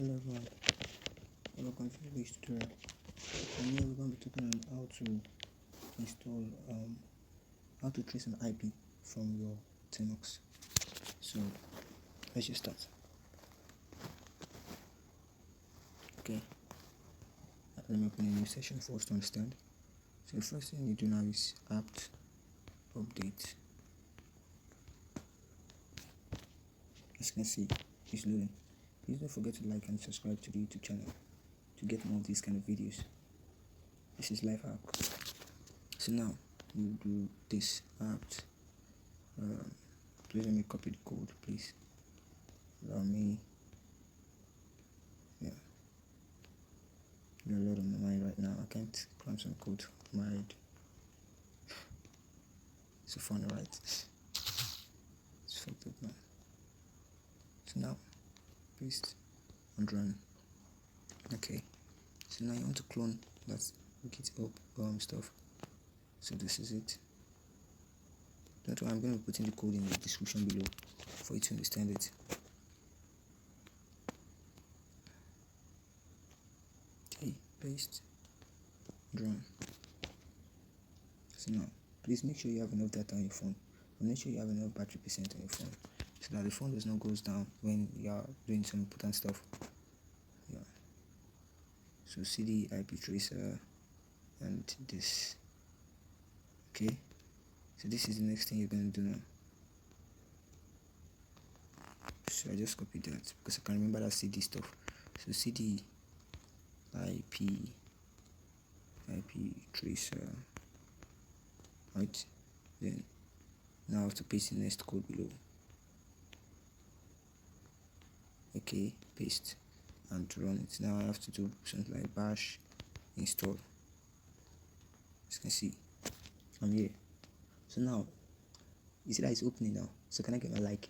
Hello everyone, welcome to this tutorial. And here we're going to be talking on how to install how to trace an IP from your Termux. So let's just start. Okay, let me open a new session for us to understand. So the first thing you do now is apt update. As you can see, it's loading. Please don't forget to like and subscribe to the YouTube channel to get more of these kind of videos. This is life hack. So now you do this apt. Please let me copy the code, please. Allow me. Yeah. There's a lot on my mind right now. I can't climb some code on my head. So fun, right? It's fucked up now. So now paste and run. Okay. So now you want to clone that GitHub stuff. So this is it. Don't worry, I'm going to be putting the code in the description below for you to understand it. Okay, paste, run. So now, please make sure you have enough data on your phone, and make sure you have enough battery percent on your phone, so that the phone does not goes down when you are doing some important stuff. Yeah. So CD, IP tracer, and this. Okay. So this is the next thing you're going to do now. So I just copied that because I can remember that CD stuff. So CD, IP tracer, right? Then now I have to paste the next code below. Okay, paste and to run it. Now I have to do something like bash install. As you can see, I'm here. So now you see that it's opening now. So can I get my like?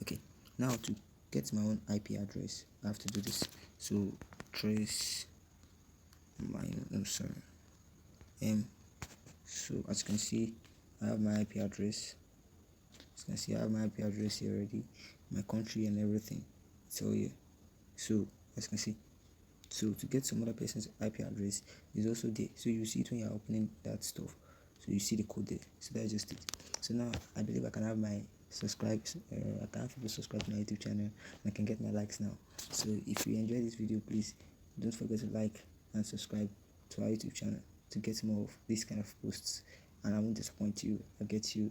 Okay, now to get my own IP address, I have to do this. So trace so as you can see, I have my IP address. As you can see, I have my IP address here already, my country and everything. So here. So as you can see, so to get some other person's IP address is also there. So you see it when you're opening that stuff. So you see the code there. So that's just it. So now I believe I can have my subscribes. I can have people subscribe to my YouTube channel, and I can get my likes now. So if you enjoy this video, please don't forget to like and subscribe to our YouTube channel to get more of these kind of posts, and I won't disappoint you. I'll get you